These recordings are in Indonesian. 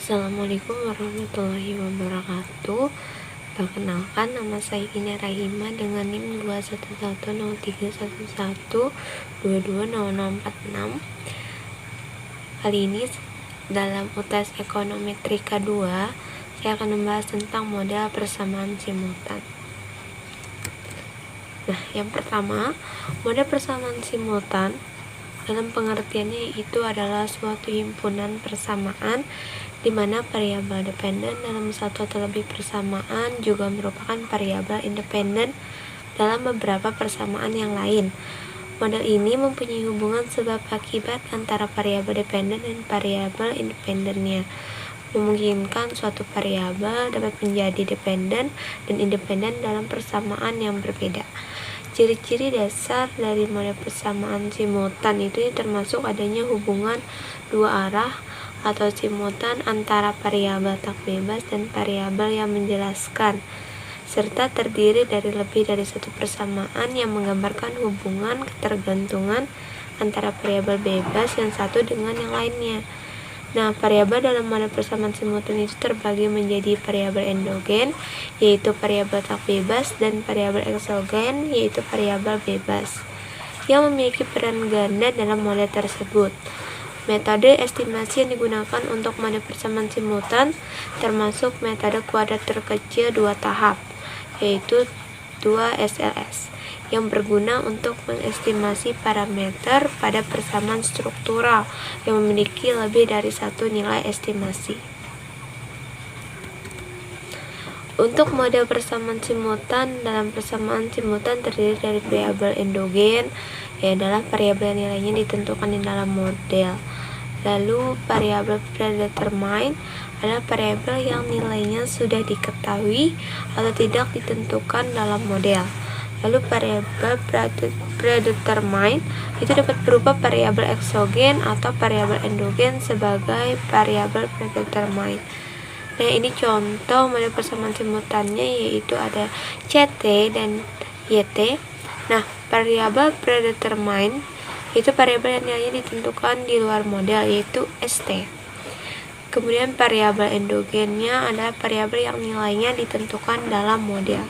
Assalamualaikum warahmatullahi wabarakatuh. Perkenalkan, nama saya Gina Rahima dengan NIM 2110311220046. Kali ini dalam UTS Ekonometrika 2, saya akan membahas tentang model persamaan simultan. Nah, yang pertama, model persamaan simultan dalam pengertiannya itu adalah suatu himpunan persamaan di mana variabel dependen dalam satu atau lebih persamaan juga merupakan variabel independen dalam beberapa persamaan yang lain. Model ini mempunyai hubungan sebab akibat antara variabel dependen dan variabel independennya, memungkinkan suatu variabel dapat menjadi dependen dan independen dalam persamaan yang berbeda. Ciri-ciri dasar dari model persamaan simultan itu termasuk adanya hubungan dua arah atau simultan antara variabel tak bebas dan variabel yang menjelaskan, serta terdiri dari lebih dari satu persamaan yang menggambarkan hubungan ketergantungan antara variabel bebas yang satu dengan yang lainnya. Nah, variabel dalam model persamaan simultan itu terbagi menjadi variabel endogen, yaitu variabel tak bebas, dan variabel eksogen, yaitu variabel bebas, yang memiliki peran ganda dalam model tersebut. Metode estimasi yang digunakan untuk model persamaan simultan termasuk metode kuadrat terkecil dua tahap, yaitu 2SLS, yang berguna untuk mengestimasi parameter pada persamaan struktural yang memiliki lebih dari satu nilai estimasi. Untuk model persamaan simultan, dalam persamaan simultan terdiri dari variabel endogen, yang adalah variabel nilainya ditentukan di dalam model. Lalu variabel predetermined adalah variabel yang nilainya sudah diketahui atau tidak ditentukan dalam model. Lalu variabel predetermined itu dapat berupa variabel eksogen atau variabel endogen sebagai variabel predetermined. Nah, ini contoh model persamaan simultannya, yaitu ada CT dan YT. Nah, variabel predetermined itu variabel yang nilainya ditentukan di luar model, yaitu ST. Kemudian variabel endogennya adalah variabel yang nilainya ditentukan dalam model,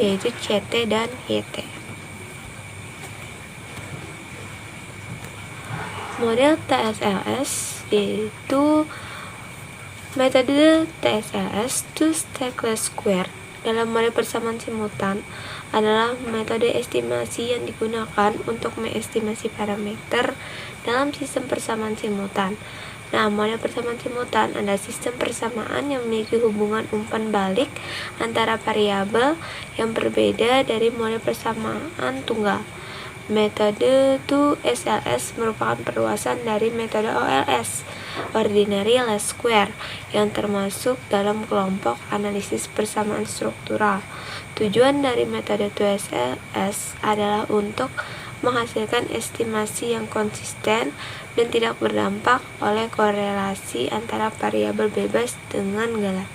yaitu CT dan YT. Model TSLS yaitu metode TSLS, two-stage least square, dalam model persamaan simultan adalah metode estimasi yang digunakan untuk mengestimasi parameter dalam sistem persamaan simultan. Nah, model persamaan simultan adalah sistem persamaan yang memiliki hubungan umpan balik antara variabel yang berbeda dari model persamaan tunggal. Metode 2SLS merupakan perluasan dari metode OLS, Ordinary Least Square, yang termasuk dalam kelompok analisis persamaan struktural. Tujuan dari metode 2SLS adalah untuk menghasilkan estimasi yang konsisten dan tidak berdampak oleh korelasi antara variabel bebas dengan galat.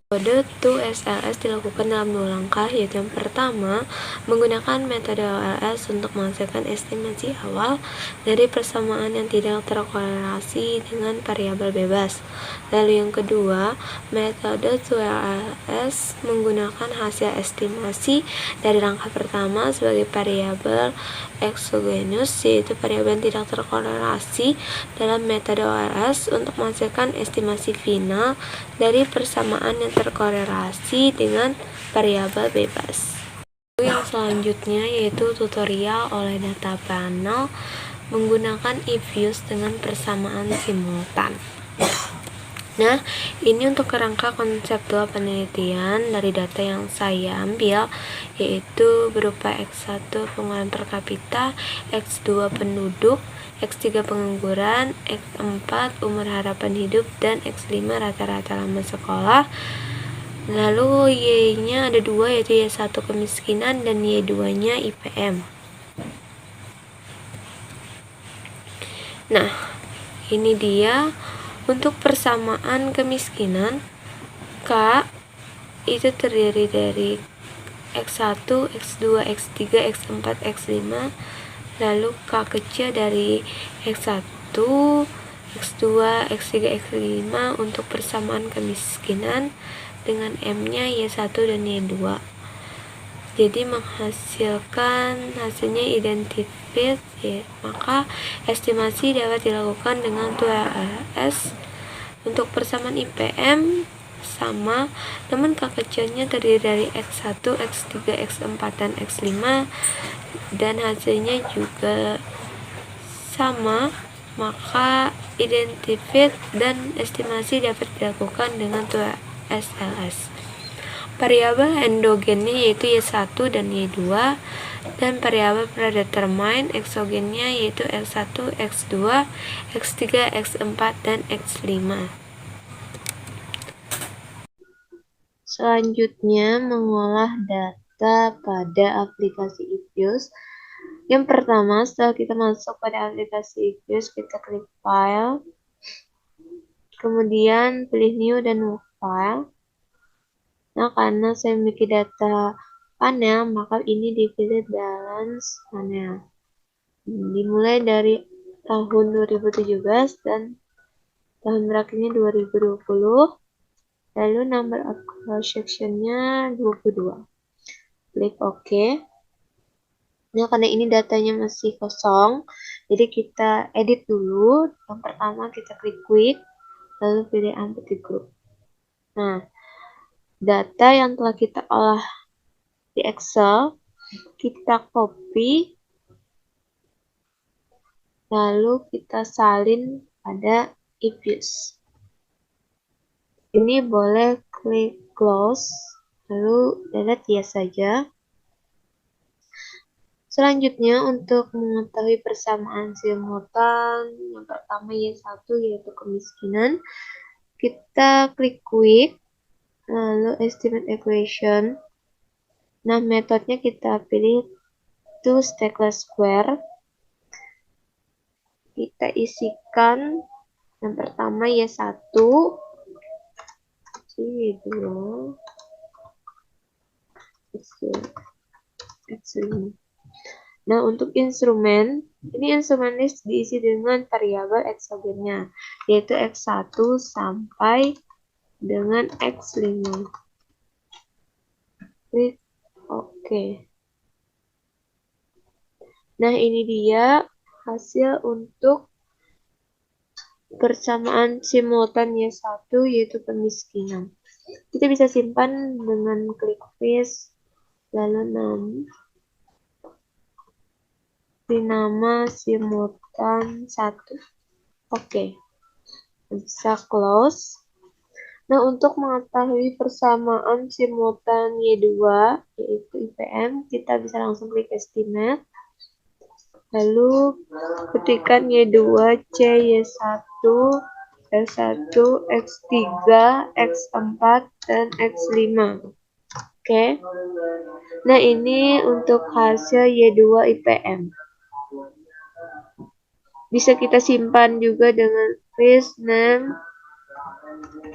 Metode 2SLS dilakukan dalam dua langkah, yaitu yang pertama, menggunakan metode OLS untuk menghasilkan estimasi awal dari persamaan yang tidak terkorelasi dengan variabel bebas. Lalu yang kedua, metode 2LS menggunakan hasil estimasi dari langkah pertama sebagai variabel exogenous, yaitu variabel yang tidak terkorelasi dalam metode OLS untuk menghasilkan estimasi final dari persamaan yang terkorelasi dengan variabel bebas. Yang selanjutnya yaitu tutorial oleh data panel menggunakan if-use dengan persamaan simultan. Nah, ini untuk kerangka konseptual penelitian dari data yang saya ambil, yaitu berupa X1 pengeluaran per kapita, X2 penduduk, X3 pengangguran, X4 umur harapan hidup, dan X5 rata-rata lama sekolah. Lalu Y-nya ada dua, yaitu Y1 kemiskinan dan Y2 nya IPM. Nah, ini dia untuk persamaan kemiskinan. K itu terdiri dari X1, X2, X3, X4, X5. Lalu K kecil dari X1 X2, X3, X5 untuk persamaan kemiskinan dengan M-nya Y1 dan Y2. Jadi menghasilkan hasilnya identified, ya. Maka estimasi dapat dilakukan dengan 2LS. Untuk persamaan IPM sama, namun K kecilnya terdiri dari X1, X3, X4, dan X5, dan hasilnya juga sama, maka identified dan estimasi dapat dilakukan dengan 2SLS. Variabel endogennya yaitu Y1 dan Y2, dan variabel predetermine eksogennya yaitu X1, X2, X3, X4, dan X5. Selanjutnya, mengolah data pada aplikasi EViews. Yang pertama, setelah kita masuk pada aplikasi EViews, kita klik File, kemudian pilih New dan Move File. Nah, karena saya memiliki data panel, maka ini dipilih Balance Panel. Dimulai dari tahun 2017 dan tahun berakhirnya 2020. Lalu number of section-nya 22. Klik OK. Nah, karena ini datanya masih kosong, jadi kita edit dulu. Yang pertama kita klik Quick, lalu pilih Empty Group. Nah, data yang telah kita olah di Excel, kita copy, lalu kita salin pada EViews. Ini boleh klik Close, lalu delete yes saja. Selanjutnya, untuk mengetahui persamaan simultan, yang pertama Y1 yaitu kemiskinan, kita klik Quick, lalu Estimate Equation. Nah, metodenya kita pilih to stateless square. Kita isikan yang pertama Y1, Y2, X5. Nah, untuk instrumen, ini instrumen list diisi dengan variabel eksogennya, yaitu X1 sampai dengan X5. Klik OK. Nah, ini dia hasil untuk persamaan simultan Y1 yaitu kemiskinan. Kita bisa simpan dengan klik Paste, lalu nama simultan 1. Oke. Bisa close. Nah, untuk mengetahui persamaan simultan Y2 yaitu IPM, kita bisa langsung klik Estimate. Lalu ketikkan Y2, C, Y1, X1, X3, X4, dan X5. Oke. Nah, ini untuk hasil Y2 IPM. Bisa kita simpan juga dengan list name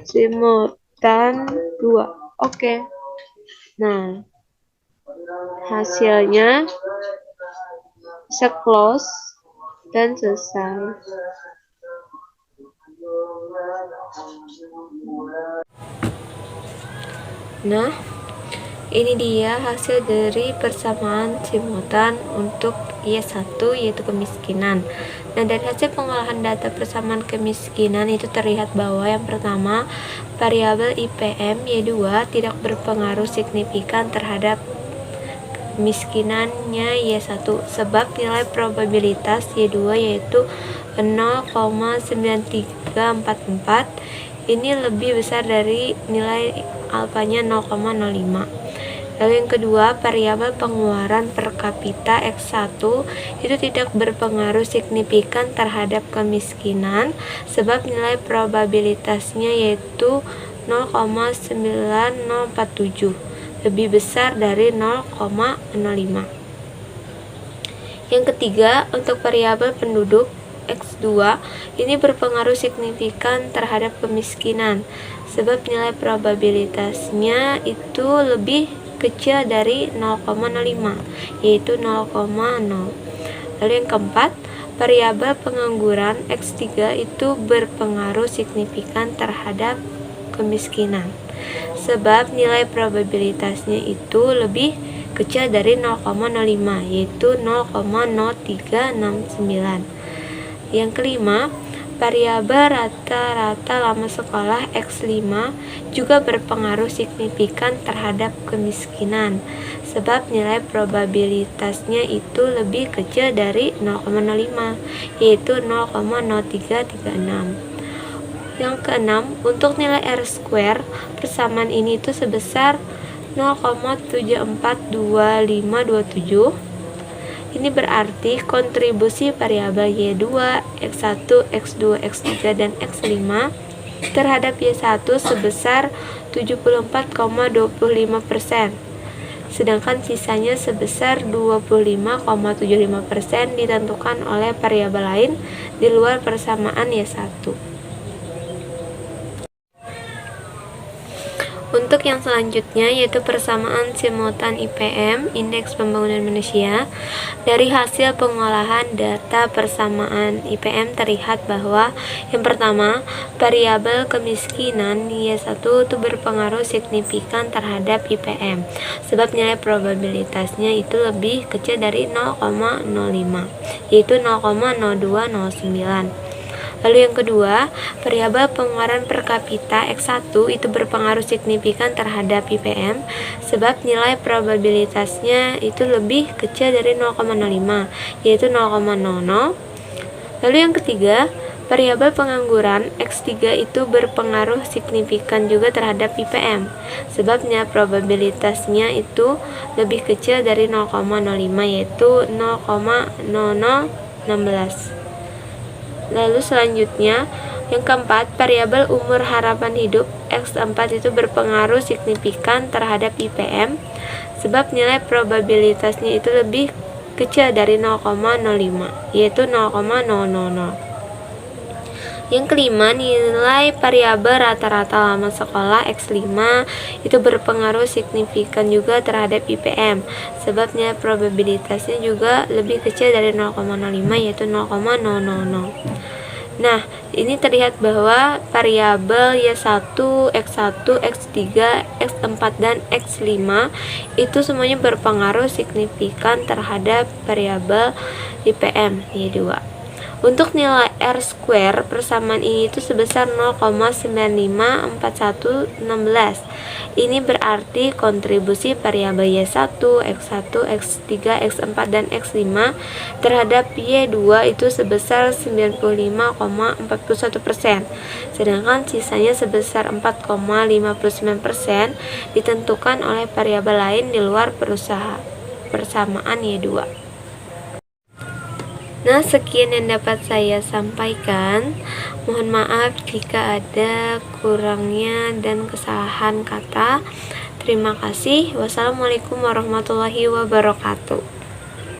simultan 2. Oke. Nah, hasilnya bisa close dan selesai. Nah, ini dia hasil dari persamaan simultan untuk Y1 yaitu kemiskinan. Nah, dari hasil pengolahan data persamaan kemiskinan itu terlihat bahwa yang pertama, variabel IPM Y2 tidak berpengaruh signifikan terhadap kemiskinannya Y1 sebab nilai probabilitas Y2 yaitu 0,9344 ini lebih besar dari nilai alfanya 0,05. Lalu yang kedua, variabel pengeluaran per kapita X1 itu tidak berpengaruh signifikan terhadap kemiskinan sebab nilai probabilitasnya yaitu 0,9047, lebih besar dari 0,05. Yang ketiga, untuk variabel penduduk X2 ini berpengaruh signifikan terhadap kemiskinan sebab nilai probabilitasnya itu lebih kecil dari 0,05 yaitu 0,0. Lalu yang keempat, variabel pengangguran X3 itu berpengaruh signifikan terhadap kemiskinan, sebab nilai probabilitasnya itu lebih kecil dari 0,05, yaitu 0,0369. Yang kelima, variabel rata-rata lama sekolah X5 juga berpengaruh signifikan terhadap kemiskinan, sebab nilai probabilitasnya itu lebih kecil dari 0,05, yaitu 0,0336. Yang keenam, untuk nilai R-square, persamaan ini itu sebesar 0,742527. Ini berarti kontribusi variabel Y2, X1, X2, X3, dan X5 terhadap Y1 sebesar 74,25%, sedangkan sisanya sebesar 25,75% ditentukan oleh variabel lain di luar persamaan Y1. Untuk yang selanjutnya yaitu persamaan simultan IPM, Indeks Pembangunan Manusia. Dari hasil pengolahan data persamaan IPM terlihat bahwa yang pertama, variabel kemiskinan Y1 itu berpengaruh signifikan terhadap IPM, sebab nilai probabilitasnya itu lebih kecil dari 0,05, yaitu 0,0209. Lalu yang kedua, variabel pengeluaran per kapita X1 itu berpengaruh signifikan terhadap IPM, sebab nilai probabilitasnya itu lebih kecil dari 0,05, yaitu 0,00. Lalu yang ketiga, variabel pengangguran X3 itu berpengaruh signifikan juga terhadap IPM, sebab nilai probabilitasnya itu lebih kecil dari 0,05, yaitu 0,0016. Lalu selanjutnya, yang keempat, variabel umur harapan hidup X4 itu berpengaruh signifikan terhadap IPM, sebab nilai probabilitasnya itu lebih kecil dari 0,05, yaitu 0,000. Yang kelima, nilai variabel rata-rata lama sekolah X5 itu berpengaruh signifikan juga terhadap IPM, sebab nilai probabilitasnya juga lebih kecil dari 0,05, yaitu 0,000. Nah, ini terlihat bahwa variabel Y1, X1, X3, X4, dan X5 itu semuanya berpengaruh signifikan terhadap variabel IPM Y2. Untuk nilai R-square, persamaan ini itu sebesar 0,954116. Ini berarti kontribusi variabel Y1, X1, X3, X4, dan X5 terhadap Y2 itu sebesar 95,41%, sedangkan sisanya sebesar 4,59% ditentukan oleh variabel lain di luar persamaan Y2. Nah, sekian yang dapat saya sampaikan. Mohon maaf jika ada kurangnya dan kesalahan kata. Terima kasih. Wassalamualaikum warahmatullahi wabarakatuh.